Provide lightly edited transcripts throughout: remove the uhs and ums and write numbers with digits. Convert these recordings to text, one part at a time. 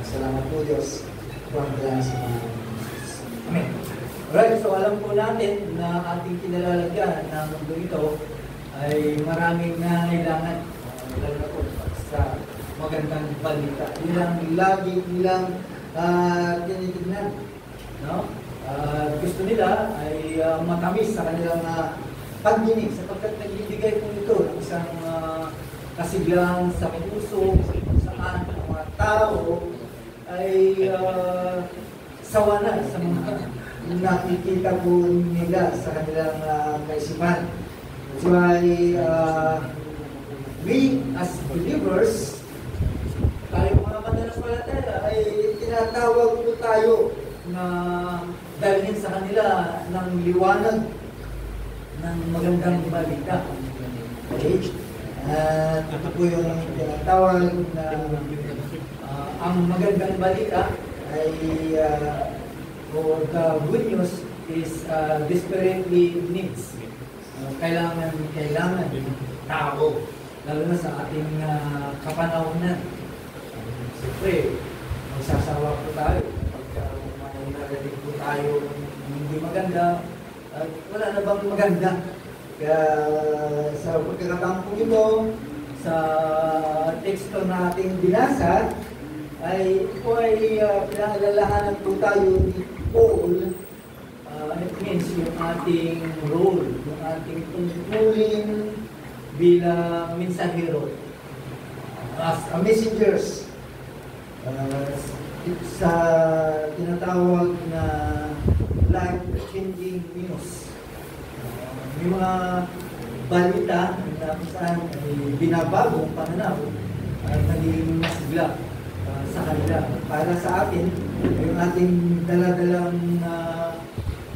Salamat po Diyos. Pagdala sa mga Amen. Alright, so alam po natin na ating kinalalagyan na mundo ito ay maraming nangailangan, lalo na po sa magandang balita. Ilang lagi nilang tinitignan. No? Gusto nila ay matamis sa kanilang pagdinig sapagkat nagbibigay po ito ng isang kasiglang sa puso kung saan ang mga tao ay sawa na sa mga nakikita po nila sa kanilang kaisipan. That's why we as believers, tayo mga mananampalataya, ay tinatawag po tayo na dalhin sa kanila ng liwanag ng magandang balita. Okay? At ito po yung tinatawag na ang magandang balita ay or the good news is desperately needs. Kailangan tao, lalo na sa ating kapanahonan. Siyempre, magsasawa po tayo pagka may narinig po tayo hindi maganda at wala na bang maganda. Kaya sa pagkakataon po ito, sa teksto nating binasa, ay ito ay pinangalahanan po tayo ni Paul. It means yung ating role, yung ating tungkulin bilang mensahero. As a messengers, sa tinatawag na life-changing news. May mga balita na saan binabago ang pananaw ay naging masigla sa kanila. Para sa atin, yung ating daladalang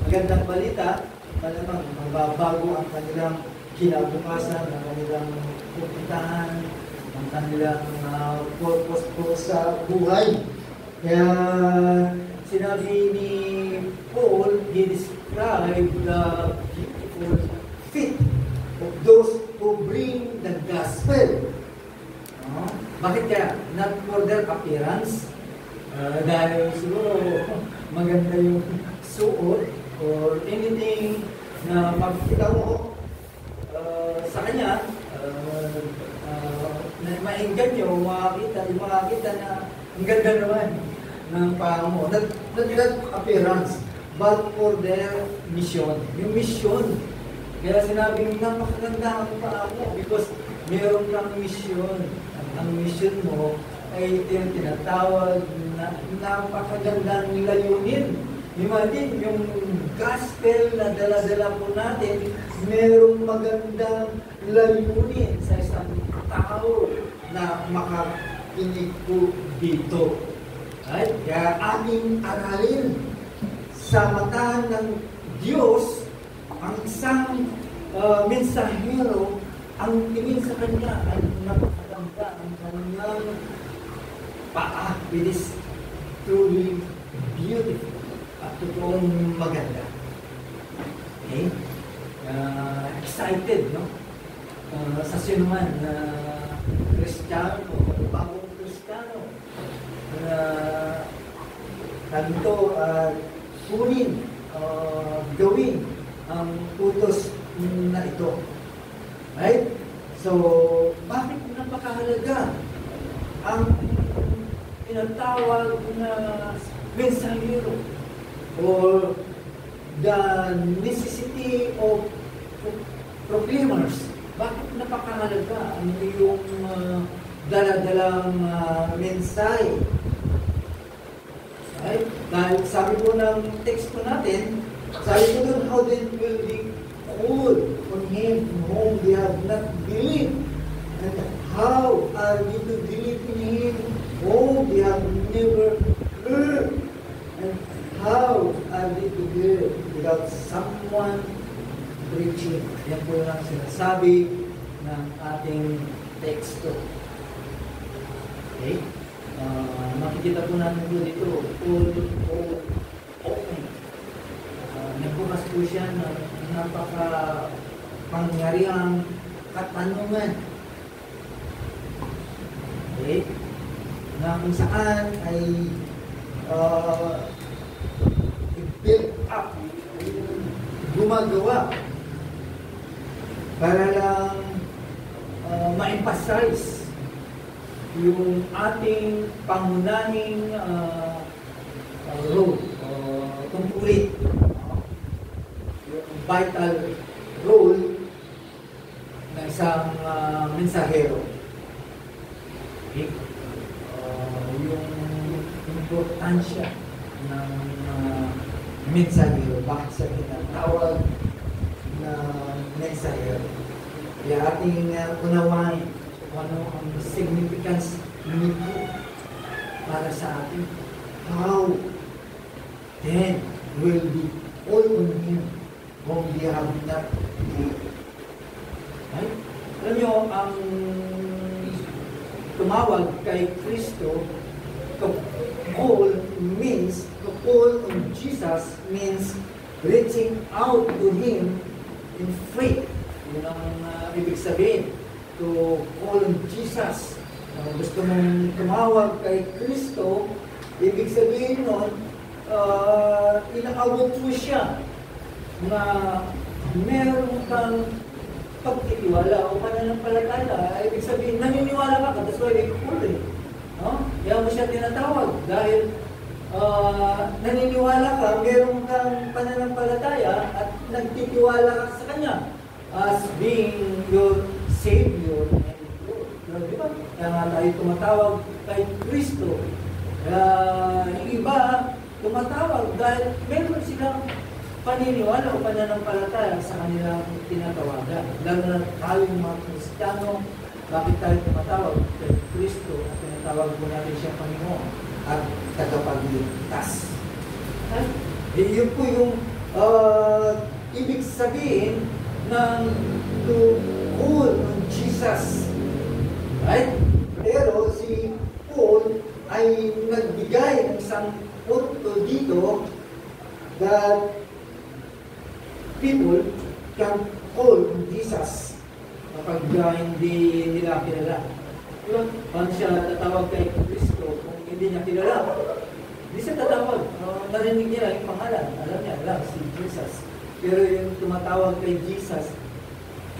magandang balita, malamang magbabago ang kanilang kinabukasan, ang kanilang pupuntahan, ang kanilang purpose po sa buhay. Kaya sinabi ni Paul, he described the beautiful fit of those who bring the gospel. Bakit kaya? Not for their appearance, dahil siguro maganda yung suot or anything na makikita mo sa kanya, na mainggan nyo, makakita na ang ganda naman ng paa mo. Not appearance, but for their mission. Yung mission. Kaya sinabing napakaganda ang paa mo because meron kang mission. Ang mission mo ay ito yung tinatawag na napakagandang layunin. Imagine, yung gospel na dala-dala po natin, merong magandang layunin sa isang tao na makakinig po dito. Right? Kaya ating aralin sa mata ng Diyos, ang isang mensahero, ang tingin sa kanya ay napakaganda ang kanyang paa. It is truly beautiful at totoong maganda. Okay? Excited, no? Sa sinuman na Kristiyano, bagong Kristiyano, nandito kunin, gawin ang utos na ito. Right? So, bakit napakahalaga ang tinatawag na mensahero or the necessity of proclaimers? Bakit napakahalaga ang iyong dala-dalang mensahe? Right? Dahil sabi po ng teksto natin, sabi po doon, how they will be called on Him whom they have not believed. And how are we to believe in Him whom they have never heard? And how are they to hear without someone preaching? Yan po lang sinasabi ng ating teksto. Okay? Makikita po natin po dito, open. Nagbukas po siya ng napaka-pangyarihang katanungan. Okay? na kung saan ay build up, gumagawa para lang ma-emphasize yung ating pangunahing role, tungkulin, yung vital role ng isang mensahero. Okay? Yung importansya ng mensahero, bakit sa tinatawag na mensahero. Kaya ating unawain kung ano ang significance nito para sa atin. How then will be all on Him whom we have not believed. Right? Alam nyo, ang tumawag kay Kristo, to call on Jesus means reaching out to Him in faith. Yun ang ibig sabihin, to call on Jesus. Gusto mong tumawag kay Kristo, ibig sabihin nun, inaabot mo siya na meron kang pagtitiwala o pananampalataya. Ibig sabihin, naniniwala ka, that's why they call it. No? Kaya mo siya tinatawag dahil naniniwala ka, meron kang pananampalataya at nagtitiwala ka sa Kanya as being your Savior and Lord. Diba? Kaya nga tayo tumatawag kay Kristo. Kaya yung iba tumatawag dahil meron silang paniniwala o pananampalataya sa kanilang tinatawagan. Lalo na tayong mga Kristiyano, bakit tayo tumatawag kay Kristo at tinatawag po natin siya Panginoon at tagapagligtas. Yun po yung ibig sabihin ng to call on Jesus. Right? Pero si Paul ay nagbigay ng isang punto dito that people can call on Jesus kapag hindi nila kilala. Diba? Paano siya tatawag kay Kristo kung hindi niya kilala? Hindi siya tatawag. Narinig niya yung pangalan. Alam niya lang, si Jesus. Pero yung tumatawag kay Jesus,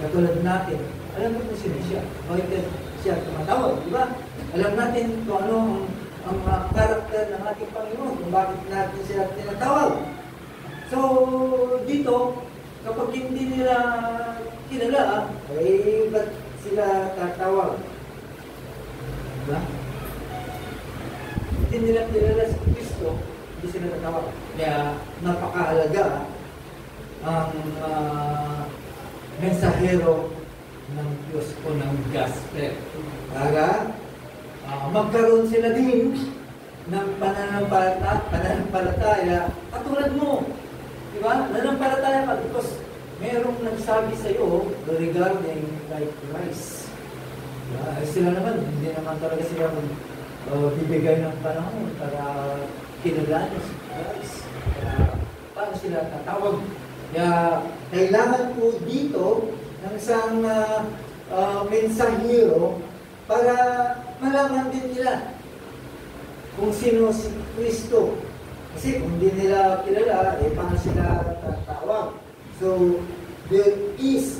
katulad natin, alam mo kung sino siya. Bakit siya tumatawag, di ba? Alam natin kung ano ang mga karakter ng ating Panginoon, kung bakit natin siya tinatawag. So, dito, kapag hindi nila kilala, eh, ba't sila tatawag? Diba? Hindi nila kilala si Kristo, hindi sila tatawag. Kaya, napakahalaga ang mensahero ng Diyos o ng gospel. Para magkaroon sila din ng pananampalataya katulad mo. Diba? Nanampalataya ka because merong nagsabi sa iyo regarding like Christ. Sila naman, hindi naman talaga sila bibigay ng panahon para kinalanin si Christ. Paano sila tatawag? Kaya kailangan po dito ng isang mensahero para malaman din nila kung sino si Kristo. Kasi kung hindi nila kilala, eh paano sila tatawag? So, there is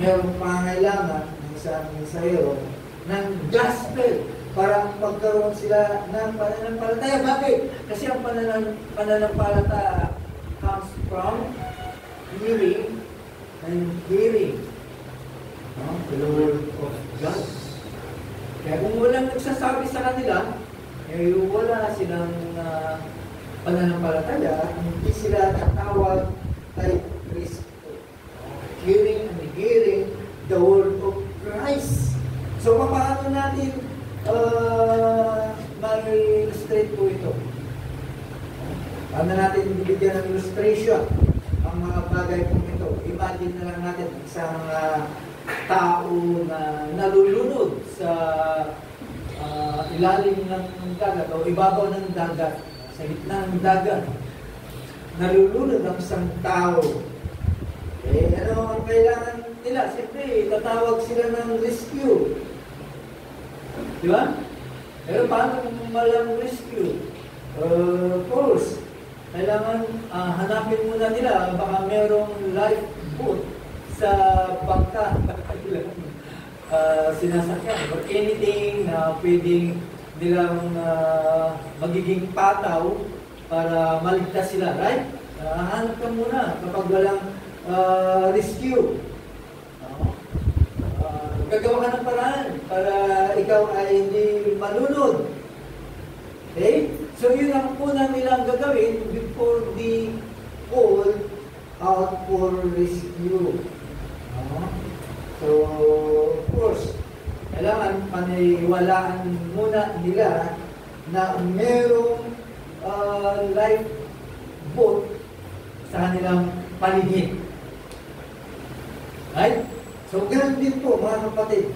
mayroong pangailangan ng isang mensahero ng gospel para magkaroon sila ng pananampalataya. Bakit? Kasi ang pananampalataya comes from hearing and hearing the word of God. Kaya kung walang nagsasabi sa kanila, eh wala silang pananampalataya, hindi sila tatawag kay Kristo. Hearing and hearing the word of Christ. So, paano natin ma-illustrate po ito? Paano natin bibigyan ng illustration ang mga bagay po ito? Imagine na lang natin isang tao na nalulunod sa ilalim ng dagat o ibabaw ng dagat, sa gitna ng dagat. Nalulunod ang isang tao. Eh, ano ang kailangan nila? Siyempre, tatawag sila ng rescue. Di ba? Pero paano kung walang rescue? Course, kailangan hanapin muna nila, baka merong lifeboat sa bangka sinasakyan. Or anything na pwedeng nilang magiging pataw para maligtas sila, right? Hanap ka muna kapag walang rescue. Gagawa ka ng paraan para ikaw ay hindi malunod. Okay? So yun ang una nilang gagawin before the call out for rescue. So, of course, kailangan paniwalaan muna nila na merong lifeboat sa kanilang paligid. Right? So, ganun din po, mga kapatid.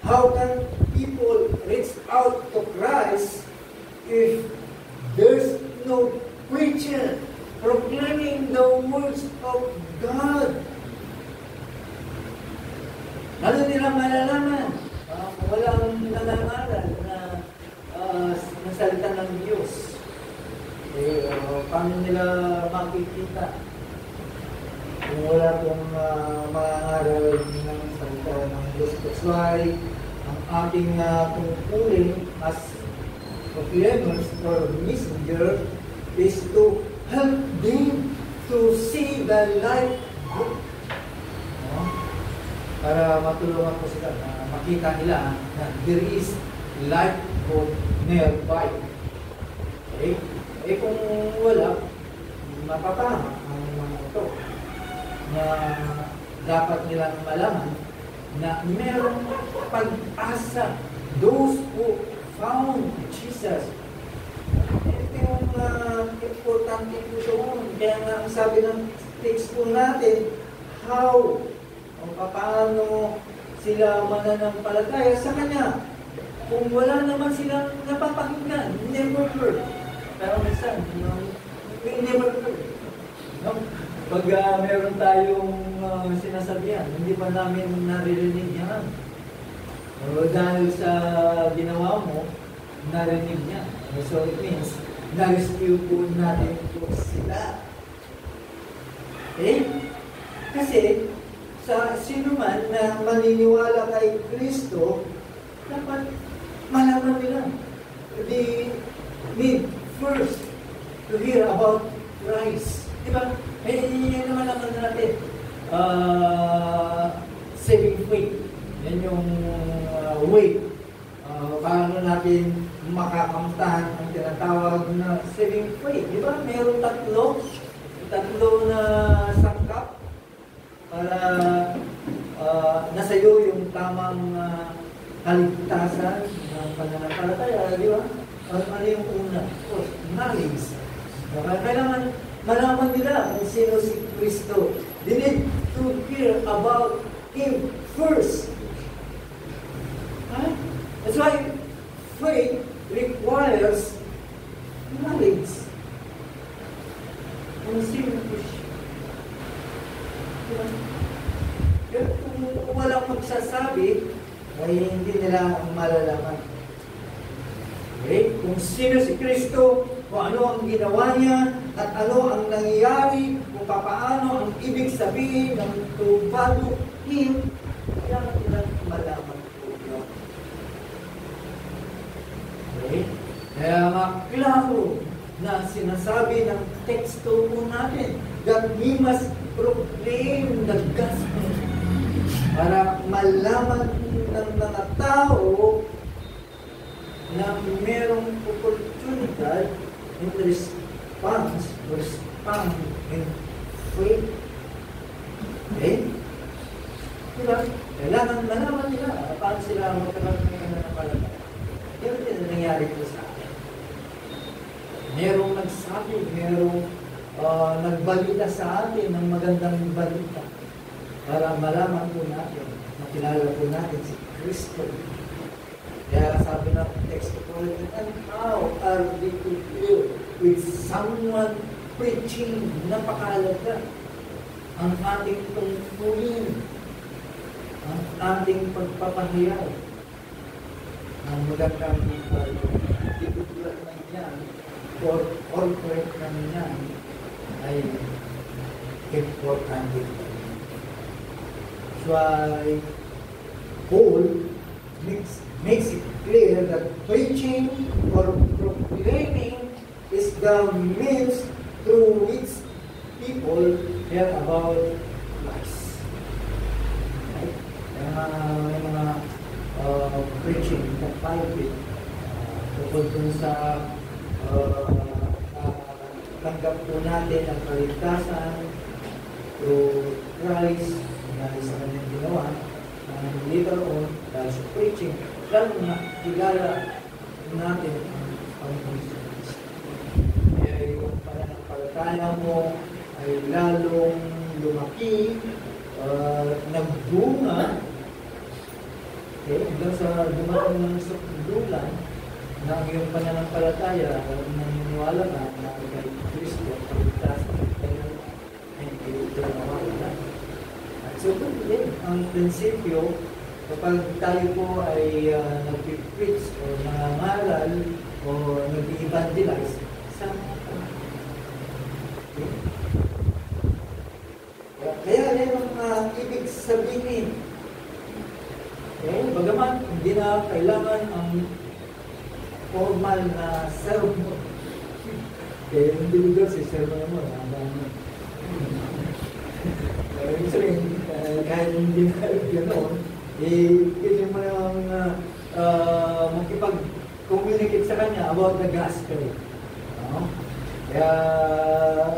How can people reach out to Christ if there's no preacher proclaiming the words of God? Ano nila malalaman? Kung walang nangangaral na salita ng Diyos, paano nila makikita? Kung wala pong mangangaral ng salita ng Diyos. That's why ang ating tungkulin as proclaimers or messenger is to help them to see the light book. Para matulungan po sila na makita nila na there is light book nearby. Okay? Kung wala, mapapama ang mga ito na dapat nilang malaman na merong pag-asa, those who found Jesus. Ito yung importante po doon. Kaya nga ang sabi ng text po natin, how o paano sila mananampalataya sa Kanya kung wala naman silang napapakinggan, never heard. Pero minsan, we never heard. No? Pag meron tayong sinasabihan, hindi pa namin naririnig yan. O dahil sa ginawa mo, narinig niya. So it means, na-rescue po natin po sila. Okay? Kasi, sa sino man na maniniwala kay Kristo, dapat malaman nila. They need first to hear about Christ. Diba? Yan naman naman natin. Saving faith. Yan yung way. Paano natin makakamtahan ang tinatawag na saving faith. Diba? Mayroong tatlo na sangkap para nasa iyo yung tamang kaligtasan ng pananampalataya, di ba? Ano yung una? Of course, knowledge. Kailangan malaman nila kung sino si Kristo. They need to hear about Him first. That's why faith requires knowledge. Kung sino Kristo. Pero kung walang magsasabi, ay hindi nila malalaman. Okay? Kung sino si Kristo, kung ano ang ginawa niya, at ano ang nangyayari, kung paano ang ibig sabihin ng to follow Him, kailangan nila malaman po yun. Okay? Kaya nga, klaro na sinasabi ng teksto po natin that we must proclaim the gospel para malaman ng mga tao na merong oportunidad in response in faith. Okay? Diba? Kailangan malaman nila paano sila magkakaroon ng nananampalataya. Yan din ang nangyari po sa akin. Merong nagsabi, merong nagbalita sa atin ng magandang balita para malaman po natin, makilala po natin si Kristo. Kaya sabi ng text po, and how are we to deal with someone preaching? Napakalaga ang ating tungkulin, ang ating pagpapahiyaw. ng magandang value. Itutulad naman yan, or corporate naman yan, ay importante. So, Paul makes it clear that preaching or proclaiming is the means through which people hear about Christ. Right? May mga preaching na private tungkol dun sa tanggap po natin ang kaligtasan through Christ dahil sa kanyang ginawa. Later on, dahil sa preaching, lalo na kilala natin ang Panginoon. Kaya yung pananampalataya mo ay lalong lumaki, nagbunga, hanggang sa dumating sa dulan na ang iyong pananampalataya, naniniwala ka na kay Kristo at kaligtasan kaya ay ito na wala. So, din, ang prinsipyo, kapag tayo po ay nag-preach o nangangaral o nag-evangelize, sama ka. Okay? Kaya yan ang ibig sabihin. Okay? Bagaman, hindi na kailangan ang formal na sermon. Kaya hindi lugar si sermon mo. Ibig sabihin, kahit hindi na gano'n, pwede mo namang makipag-communicate sa kanya about the gospel. Kaya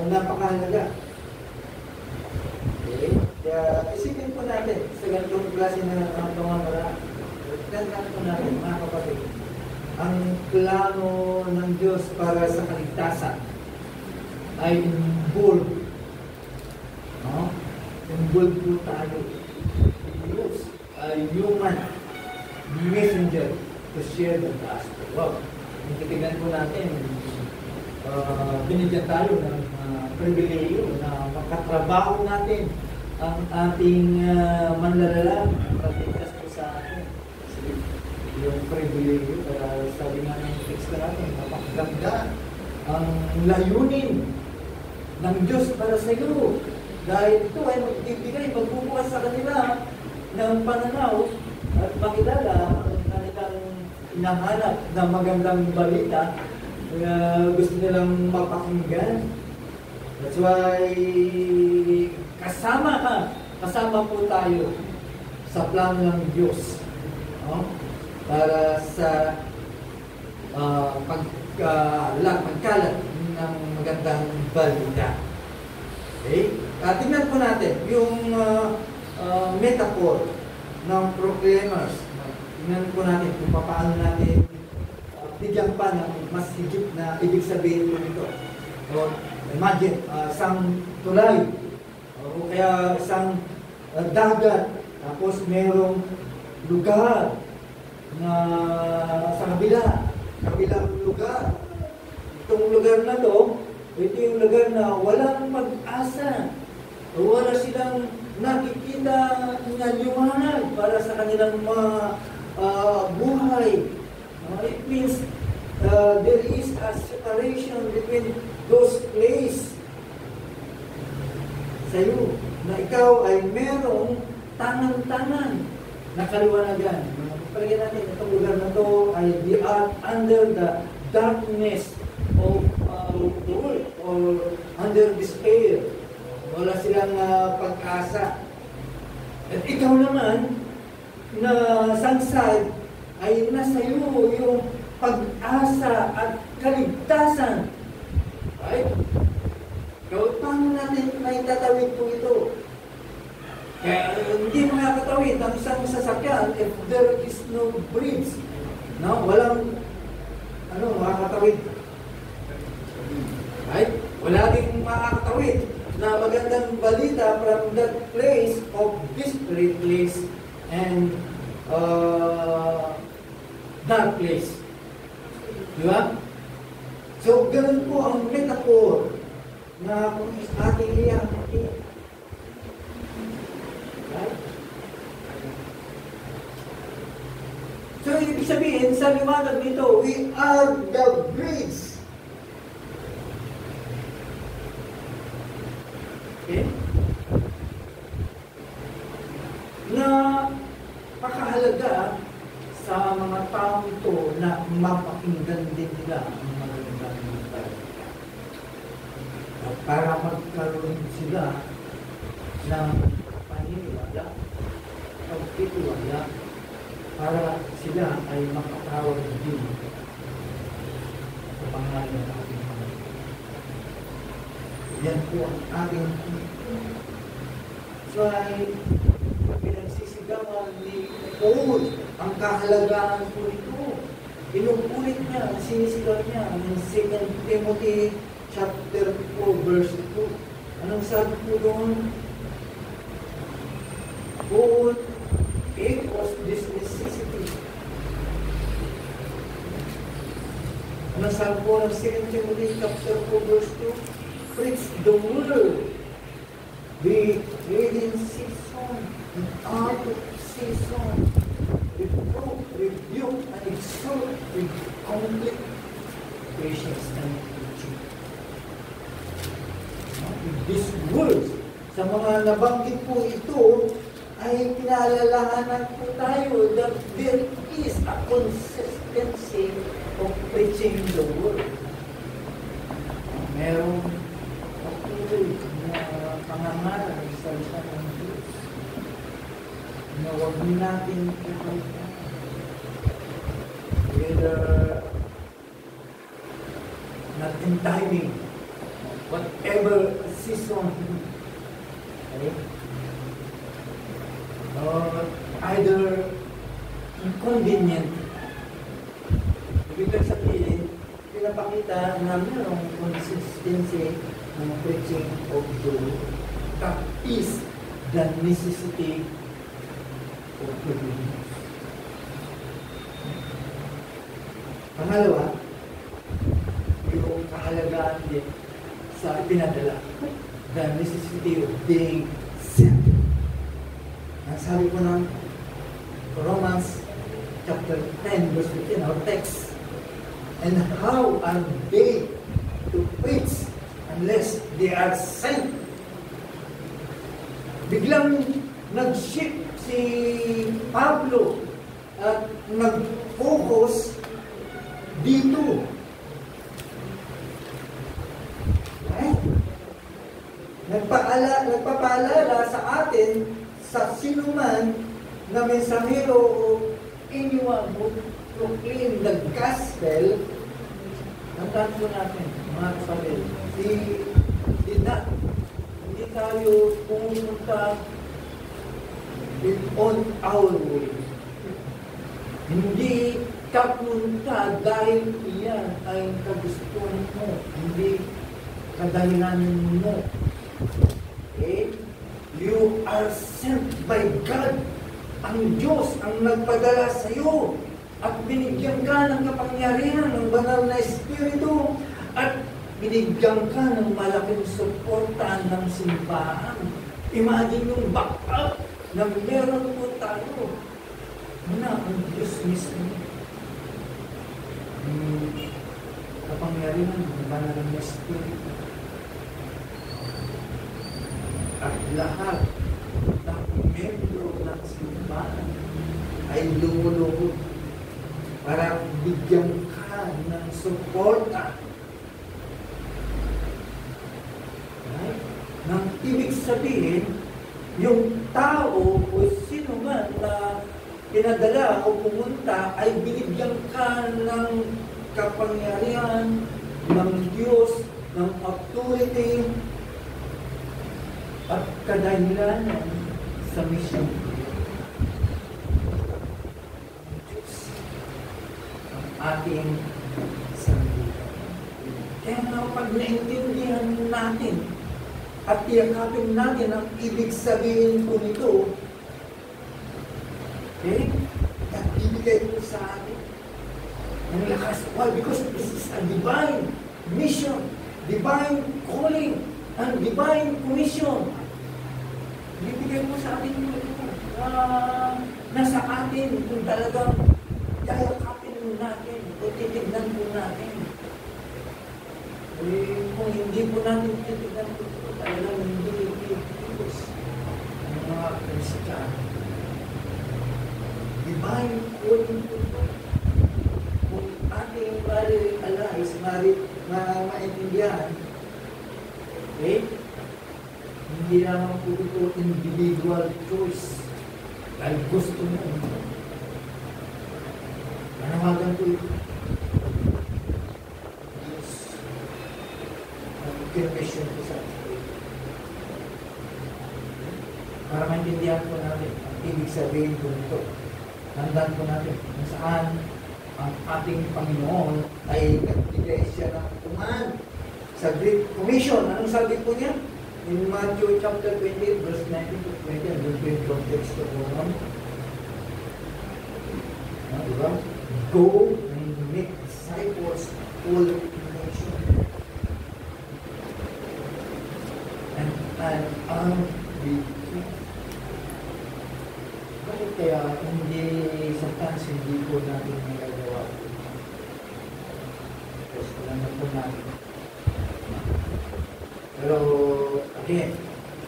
napakahalaga. Okay? Kaya isipin po natin sa ganitong klase na pangamaraan. Ganyan po natin, mga kapatid. Ang plano ng Diyos para sa kaligtasan ay involved. Involved po tayo. Diyos ay human messenger to share the gospel. Wow! Kung titignan po natin, binigyan tayo ng pribileyo na makatrabaho natin ang ating manlalalang patigkas po sa atin. Yung pribileyo, sabi nga ng text natin, napakaganda ang layunin ng Diyos para sa iyo. Dahil ito ay magbibigay, magbubukas sa kanila ng pananaw at makilala ang kanilang hinahanap na magandang balita na gusto nilang mapakinggan. That's why kasama po tayo sa plano ng Diyos para sa pagkalat ng magandang balita. Okay? Tingnan po natin yung metaphor ng proclaimers. Tingnan po natin kung paano natin bigyan pa ng mas higit na ibig sabihin po nito. So, imagine, isang tulay o kaya isang dagat, tapos merong lugar na sa kabilang lugar. Itong lugar na to, ito yung lugar na walang pag-asa. Wala silang nakikita na liwanag para sa kanilang mga buhay. It means there is a separation between those places sa iyo na ikaw ay merong tangan-tangan na kaliwanagan. Palagyan natin, itong lugar na to ay they are under the darkness of world or under despair. Wala silang pag-asa. At ikaw naman na sangsad ay nasa iyo yung pag-asa at kaligtasan. Right? So, paano natin may tatawid po ito? Kaya hindi makakatawid ang isang sasakyan if there is no bridge. No? Walang makakatawid. Right? Wala ding makakatawid na magandang balita from that place of disparate place and dark place. Di ba? So, ganun po ang metaphor na kung ating iyakin. Right? So, ibig sabihin, sa liwanag nito, we are the bridge. Okay? Na pakahalaga sa mga taong ito na mapakinggan din nila ang magandang mentality. Para magkaroon sila ng paniniwala, pagtitiwala, para sila ay makatawag din sa pangalan ng ating Panginoon. Yan po ang ating so ay pinagsisigawan ni Paul ang kahalagaan po ito. Inuulit niya, sinisigaw niya ng 2 Timothy chapter 4 verse 2. Anong sabi po doon? Paul echoes this necessity. Anong sabi po ng 2 Timothy chapter 4 verse 2? Preach the word. Be ready in season and out of season. Reprove, rebuke, and exhort with complete patience and teaching. With these words, sa mga nabanggit po ito, ay pinaalalahanan po tayo that there is a consistency of preaching the word. Merong patuloy na pangangaral sa salita ng Diyos na huwag natin kailangan. Whether not in timing, whatever season, okay? Or either inconvenient. Ibig sabihin, pinapakita na mayroong consistency ng preaching of the word. That is the necessity of the word. Pangalawa, yung kahalagaan din sa pinadala. The necessity of being sent. Ang sabi ko ng Romans chapter 10 verse 15, our text. And how are they to preach unless they are sent? Biglang nag-shift si Pablo at nag-focus dito. Right? Nagpapaalala sa atin sa sinuman na mensahero o anyone who proclaim the gospel. Tandaan po natin, mga kapatid, hindi tayo pumunta on our way. Hindi kapunta dahil iyan ay kagustuhan mo, hindi kadahilanan mo. Okay? You are sent by God. Ang Diyos ang nagpadala sa iyo at binigyan ka ng kapangyarihan ng banal na Espiritu at binigyan ka ng malaking suporta ng simbahan. Imagine yung backup na meron po tayo. Muna ang Diyos mismo. Kapangyarihan ng banal na Espiritu. At lahat ng membro ng simbahan ay lumulubog para bigyan ka ng suporta. Right? Nang ibig sabihin, yung tao o sino man na pinadala o pumunta ay binigyan ka ng kapangyarihan ng Diyos, ng authority, at kadahilanan sa mission. Diyos ang ating sanlibutan. Kaya nga pag naintindihan natin at tiyakapin natin ang ibig sabihin po nito, okay? At ibigay po sa atin ang lakas. Why? Because this is a divine mission, divine calling, ang divine commission. Ibigay mo sa atin yung nasa atin kung talagang yayakapin mo natin, o titignan po natin. Kung hindi po natin titignan po, talagang hindi itigos ang mga Kristiyano. Divine calling po ito. Kung ating ma-realize, maintindihan, okay? Hindi naman po ito individual choice. Dahil gusto mo. Manawagan po ito. Yes. Ang confession po sa atin. Para maintindihan po natin ang ibig sabihin po nito. Tandaan po natin kung saan ang ating Panginoon ay nagbigay siya ng command sa Great Commission. Anong sabi po niya? In Matthew chapter 20, verse 19 to 20, and doon po yung context ko po naman. Diba? Go and make disciples all nations. And be bakit kaya sometimes hindi po natin nagagawa? Kasi alam na po natin. Pero, again,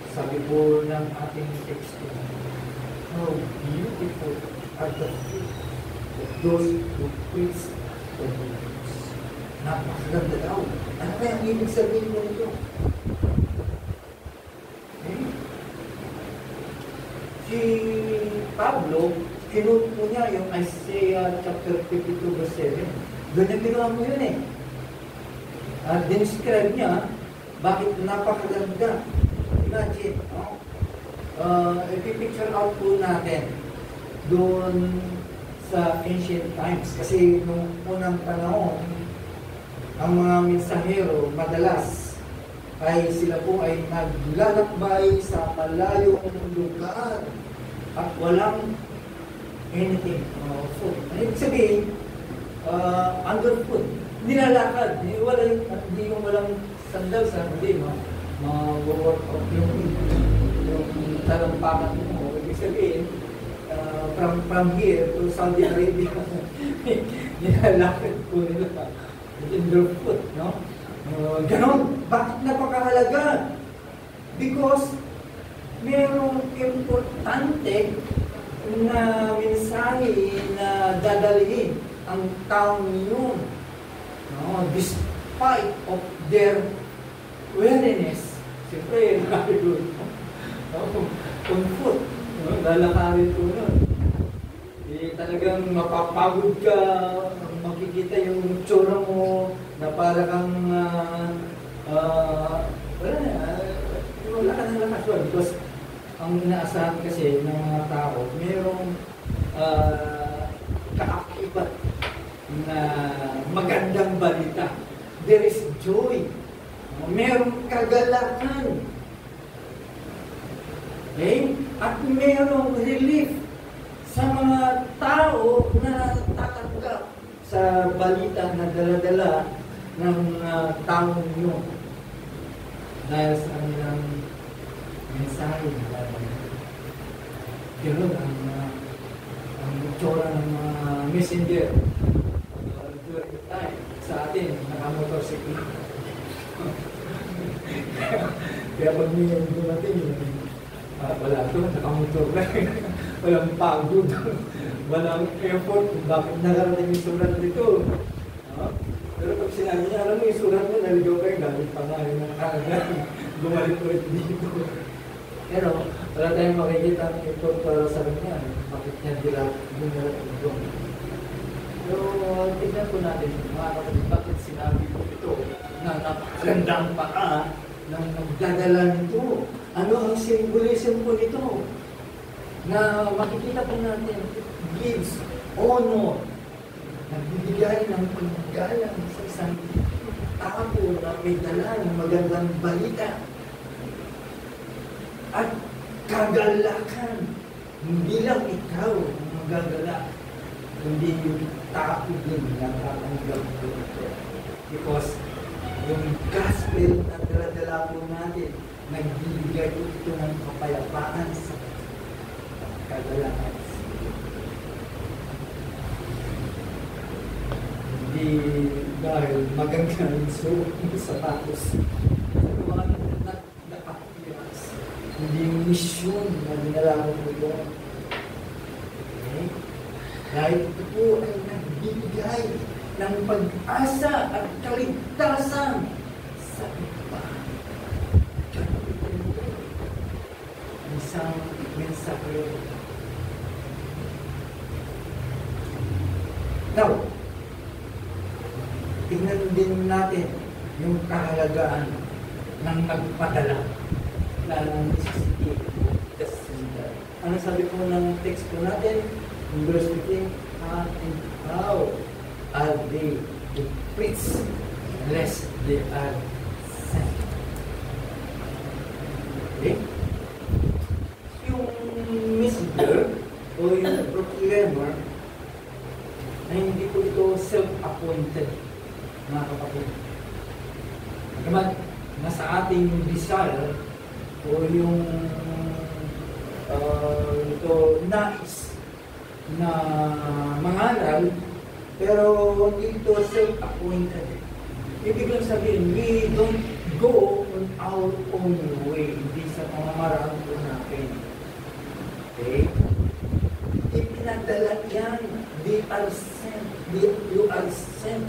sabi po ng ating text, how beautiful are the feet of those who preach the good news. Napakaganda daw. Ano kaya ang ibig sabihin mo nito? Okay? Si Pablo, kinuha po niya yung Isaiah chapter 52 verse 7. Doon niya ginawa mo yun eh. At describe niya bakit napakaganda. Imagine, no? Ipipicture out po natin doon sa ancient times. Kasi nung unang panahon, ang mga mensahero madalas ay sila po ay naglalakbay sa malayong lugar at walang anything food. Ano ibig sabihin? Underfoot. Nilalakad. Hindi yung walang sandals, hindi, ma-work out yung talampakan mo. Ibig sabihin, from here to Saudi Arabia, nilalakad po nila. Underfoot, no? Ganon. Bakit napakahalaga? Because merong importante na mensahe na dadalhin ang taong yun. No? Despite of their weariness. Siyempre, nakakagod. On foot. No? Lalakarin po nun. Talagang mapapagod ka, makikita yung tsura mo na para kang wala ka ng lakas. Because ang inaasahan kasi ng mga tao, mayroong kaakibat na magandang balita. There is joy. Mayroong kagalakan. Okay? At mayroong relief sa mga tao na tatanggap sa balita na dala-dala ng taong yun. Dahil sa kanilang mensahe. Ganoon ang itsura ng mga messenger. During the time, sa atin, nakamotorsiklo. Kaya pag may dumating, wala ito, nakamotor lang. Walang pagod. Walang effort kung bakit nakarating yung surat nito. Pero pag sinabi niya, alam mo yung surat mo, naligaw kayo, galit pa nga yung nakakagal. Bumalik ulit dito. Pero wala tayong makikita ng effort para sa kanya. Bakit niya dinalat ito. Pero tignan po natin, mga kapatid, bakit sinabi ko ito na napakagandang paa ng nagdadala nito. Ano ang symbolism po nito? Na makikita po natin, it gives honor. Nagbibigay ng paggalang sa isang tao na may dala ng magandang balita. At kagalakan. Hindi lang ikaw ang magagalak, kundi yung tao din na tatanggap ko ito. Because yung gospel na dala-dala po natin, nagbibigay ito ng kapayapaan sa kagalakan. Hindi dahil magandang suot mo sapatos. Naka-appearance. Hindi yung mission na dinala mo doon. Okay? Dahil ito po ay nagbibigay ng pag-asa at kaligtasan sa iba. Isang mensahe. Now, tingnan din natin yung kahalagaan ng nagpadala ng necessity of the sender. Ano sabi po ng text po natin? In verse 15, and how are they to preach unless they are sent? Okay? Yung messenger o yung proclaimer na hindi po ito self-appointed, mga kapatid. Naman, nasa ating desire o yung ito nais na mangaral, pero hindi ito self-appointed. Ibig lang sabihin, we don't go on our own way, hindi sa pamamaraan po natin. Okay? Ipinadala yan. They are sent. You are sent.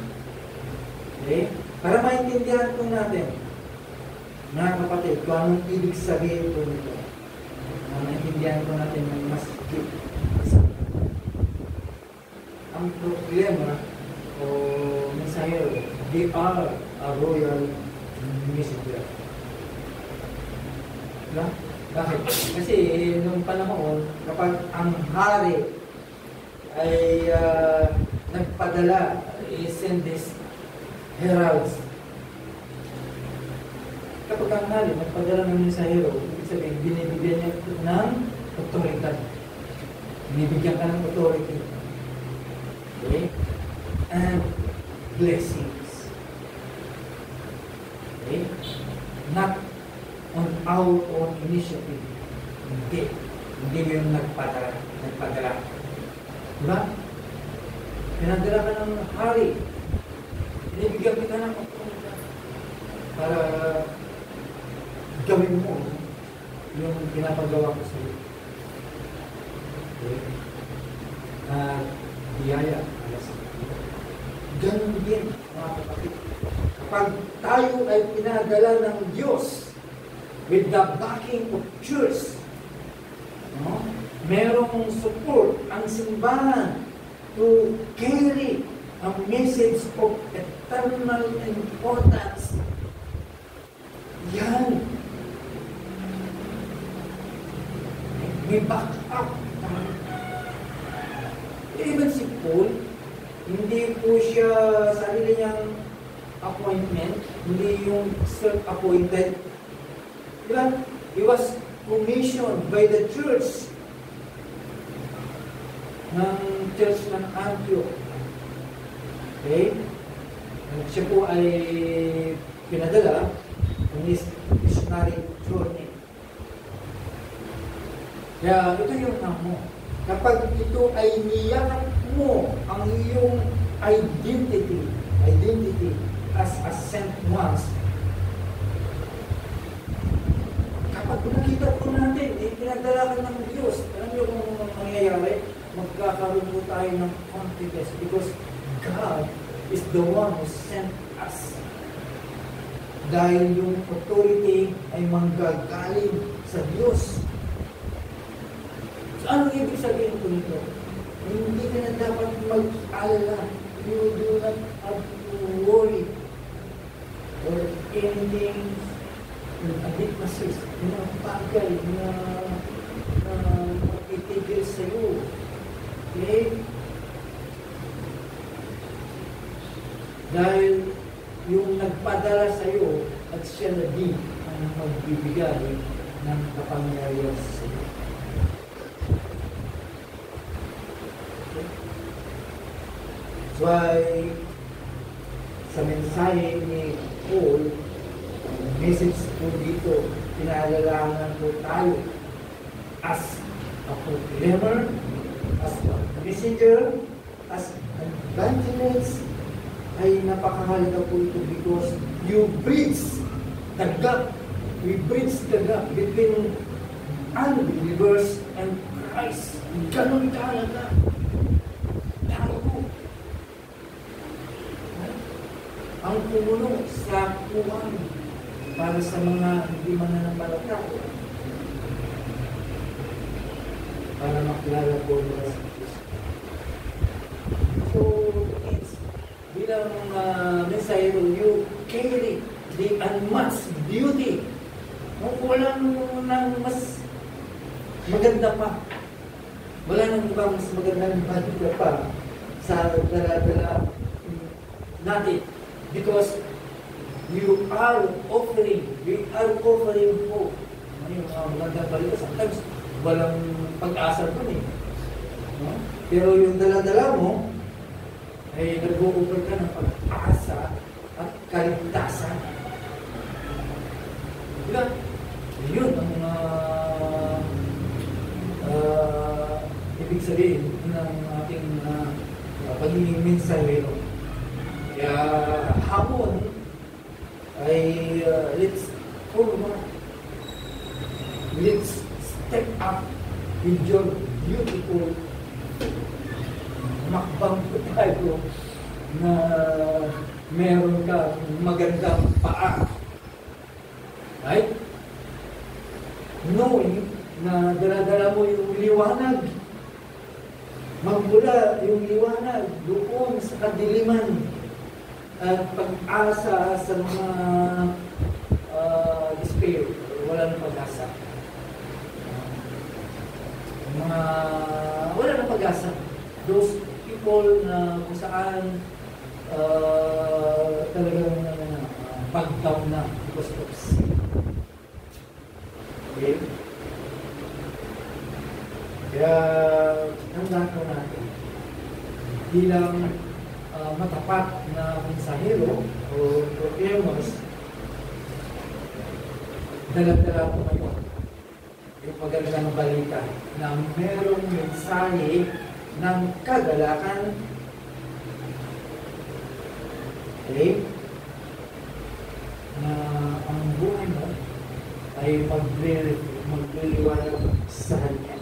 Okay? Para maintindihan po natin, mga kapatid, kung anong ibig sabihin po nito. Maintindihan po natin ng mas deep. Ang problema o mensahero, they are a royal messenger. Diba? Bakit? Kasi noong panahon, kapag ang hari ay nagpadala, send this heralds. Kapag ang hari nagpadala ng mensahero, ibig sabihin, binibigyan niya ng otoridad. Binibigyan ka ng authority. Okay? And blessings. Okay? Not on our own initiative. Hindi. Hindi mo yung nagpadala. Diba? Pinadala ka ng hari. Binibigyan kita ng otoridad para gawin mo yung pinapagawa ko sa iyo. Okay? Biyaya. Ganun din, mga kapatid. Kapag tayo ay pinadala ng Diyos with the backing of church, no? Merong support ang simbahan to carry a message of eternal importance. Yan. May back up. Even si Paul, hindi po siya sarili niyang appointment, hindi yung self-appointed. Diba? He was commissioned by the church ng Antioch. Okay? Siya po ay pinadala ng missionary journey. Kaya ito yung mo. Kapag ito ay niyakap mo ang iyong identity as a sent ones, kapag nakita po natin, pinagdala ka ng Diyos, alam niyo kung mangyayari, magkakaroon po tayo ng confidence because God is the one who sent us. Dahil yung authority ay manggagaling sa Diyos. So, anong ibig sabihin po nito? Hindi ka na dapat mag-alala. You do not have to worry or anything a bit masis, mga bagay na itigil sa iyo. Okay? Dahil yung nagpadala sa iyo at siya na din ang magbibigay ng kapangyarihan sa iyo. That's why sa mensahe ni Paul, message po dito, pinaalalahanan po tayo as a proclaimer, as a messenger, as an evangelist, ay napakahalaga po ito because you bridge the gap. We bridge the gap between unbelievers and Christ. Ganun kahalaga. Lalo ang tumulong sa kuwan para sa mga hindi mananampalataya para makilala po nila sa Kristo. So, it's bilang mensahero, you carry the unmatched beauty. Walang nang mas maganda pa. Wala nang ibang mas magandang maganda pa sa dala-dala natin. Because we are offering hope. Ano yung magandang balita? Sometimes, walang pag-asa doon eh. No? Pero yung dala-dala mo, ay nag-o-offer ka ng pag-asa at kaligtasan. Diba? Yun ang ibig sabihin ng ating pagiging mensahero. Kaya hapon ay let's step up with your beautiful makbang po tayo na meron ka magandang paa. Right? Knowing na dala-dala mo yung liwanag. Magmula yung liwanag doon sa kadiliman at pag-asa sa mga despair. Wala nang pag-asa. Wala nang pag-asa. Those people na kung saan talagang pag-down na because of sin. Okay? Kaya hanggang ko natin bilang matapat na mensahero o proclaimers, dala-dala po kayo yung magandang balita na merong mensahe ng kagalakan. Okay? Na ang buhay mo ay magliliwanag sa Kanya.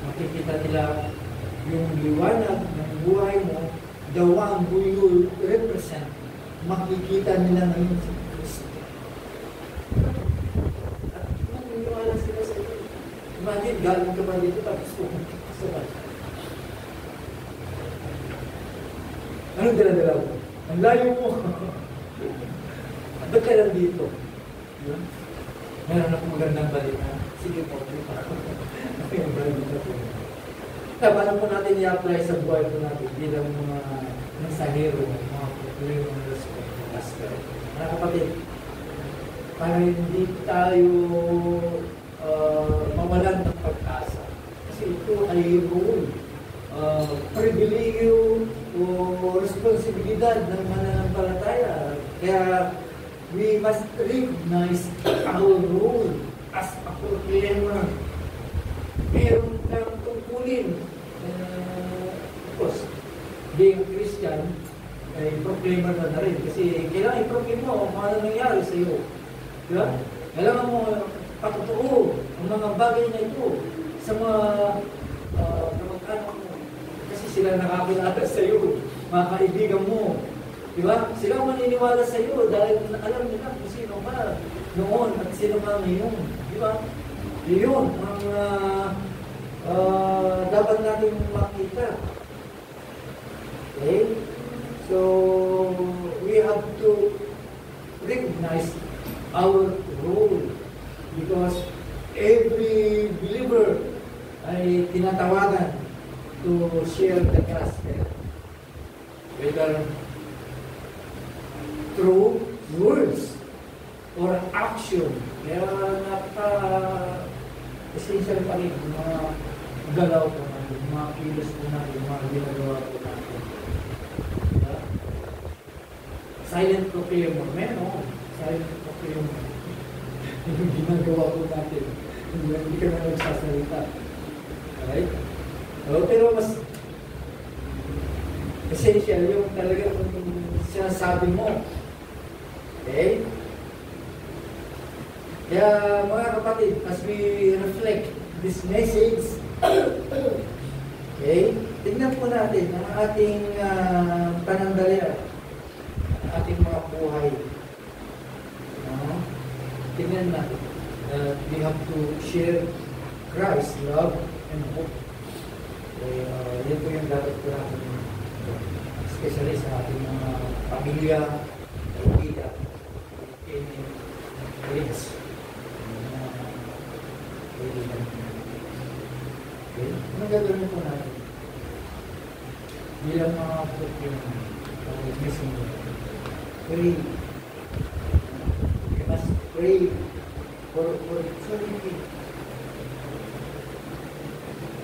Makikita nila yung liwanag ng buhay mo, the one who you represent, makikita nila ngayon sa Kristo. At maniniwala sila sa iyo. Imagine, galing ka ba dito tapos pumunta ka sa bahay. Anong dala-dala mo? Ang layo mo. Ba't ka lang dito? Meron akong magandang balita. Sige po, yung balita po. Paano po natin i-apply sa buhay po natin bilang mga mensahero, mga proclaimers of the gospel. Mga kapatid, para hindi tayo mawalan ng pag-asa. Kasi ito ay role, pribilegyo o responsibilidad ng mananampalataya. Kaya we must recognize our role as a proclaimer. Meron kang tungkulin. Of course, being Christian, ay proclaimer na rin. Kasi kailangan i-proclaim mo kung ano nangyari sa iyo. Diba? Kailangan mo patotoo ang mga bagay na ito sa mga kamag-anak mo. Kasi sila nakakilala sa iyo, mga kaibigan mo. Diba? Sila maniniwala sa iyo dahil alam nila kung sino ka noon at sino ka ngayon. Diba? Yun ang dapat natin makita. Okay? So, we have to recognize our role because every believer ay tinatawagan to share the gospel. Whether through words or action. Kaya essential pa rin yung mga galaw po natin, mga kilos po natin, mga ginagawa po natin. Diba? Silent proclaimer. Meron. Silent proclaimer. Yung ginagawa po natin. Hindi ka na nagsasalita. Alright? So, pero mas essential yung talagang sinasabi mo. Okay? Kaya mga kapatid, as we reflect this message, okay, tignan po natin ang ating panandalian, ang ating mga buhay. Tignan natin. We have to share Christ, love, and hope. Yan po yung dapat po natin, especially sa ating mga pamilya, kaibigan, friends. Okay? Ano gagawin po natin? Bilang mga messenger, pray. We must pray for eternity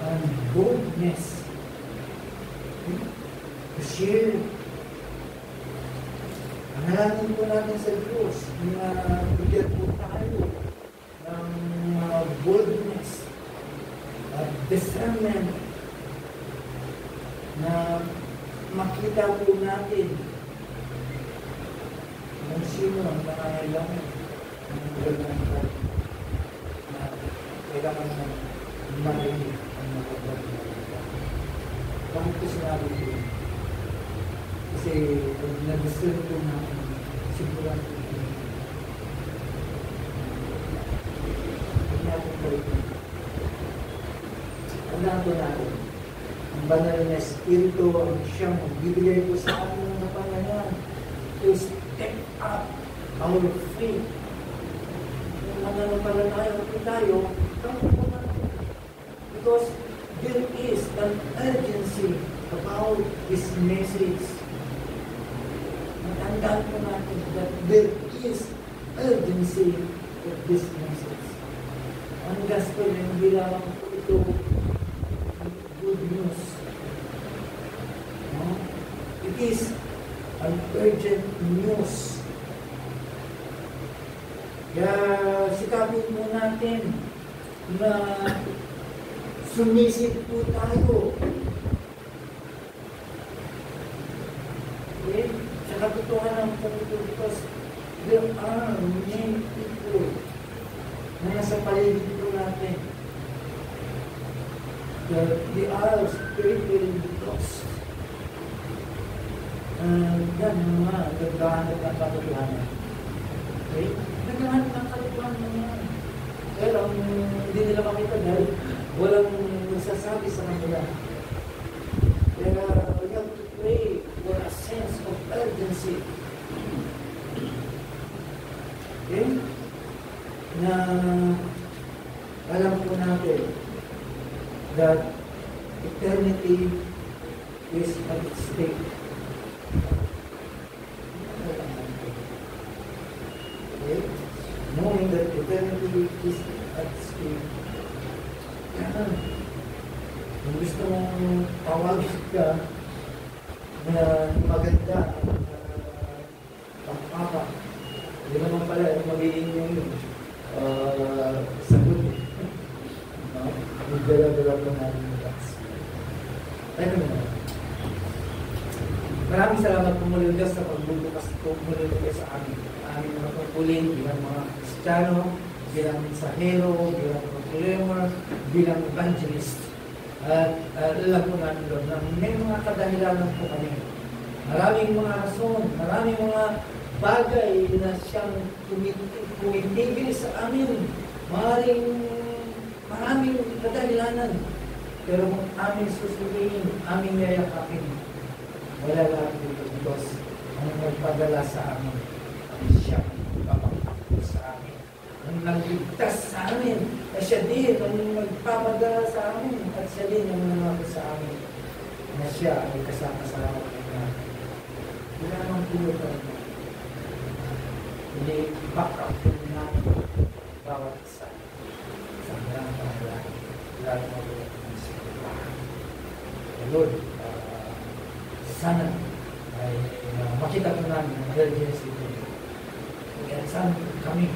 and boldness to share. Panalangin po natin sa Diyos na bigyan po tayo ng boldness at discernment na makita po natin kung sino ang nangangailangan ng gagawin na kailangan ng marinig ang magagawin. Bakit ko sinabi ko? Kasi pag nag-discern po natin, siguran po tandaan po natin, ang banal na Espiritu ang siyang bibigay po sa ating mga Panginoon to step up our faith. Kung mananampalataya po tayo, tama po natin. Because there is an urgency about this message. Tandaan po natin that there is urgency of this message. Ang gospel ay hindi lamang po ito good news. No? It is an urgent news. Kaya sikapin po natin na sumisid po tayo. Okay? Sa katotohanan ng punto, because there are many people na nasa paligid po natin. They are spiritually lost. Yan yung mga naghahanap ng katotohanan. Okay? Naghahanap ng katotohanan naman. Pero hindi nila makita dahil walang nagsasabi sa kanila. Kaya we have to pray for a sense of urgency. Okay? Na alam po natin that eternity is at stake. Okay? Knowing that eternity is at stake. Kung gusto mong tawagin ka na maganda pagpapa, hindi naman pala magiging yung sagot. Magdala-dala po natin yung tax. Tayo naman. Maraming salamat po muli Diyos sa pagbubukas po muli sa amin. Aming mga pagpulin bilang mga Kristiyano, bilang mensahero, bilang proclaimer, bilang evangelist. At alam po natin doon na may mga kadahilanan po kami. Maraming mga rason, maraming mga bagay na siyang tumitigil sa amin. Maraming kadahilanan. Pero kung aming susuriin, aming yayakapin, wala lahat dito because ang nagpadala sa amin ang siya papakapos sa amin. Ang nagligtas sa amin ay siya din ang nagpapadala sa amin at siya din ang nangako sa amin na siya ay kasama-sama ng natin. Wala namang pinutang na. Hindi back up natin bawat isa. Sanggang pangalan. Lahat mabulat ng sila. Lord, sana ay makita ko namin ang urgency ko. Kaya sana kami,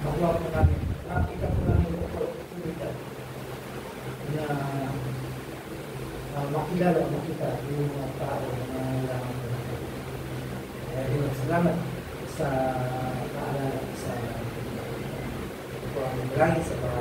makuha ko namin, makita ko namin ang oportunidad na makita makilala o makita yung mga tao na nangangailangan ko. Kaya din, salamat sa paalala sa ito ang malangin sa mga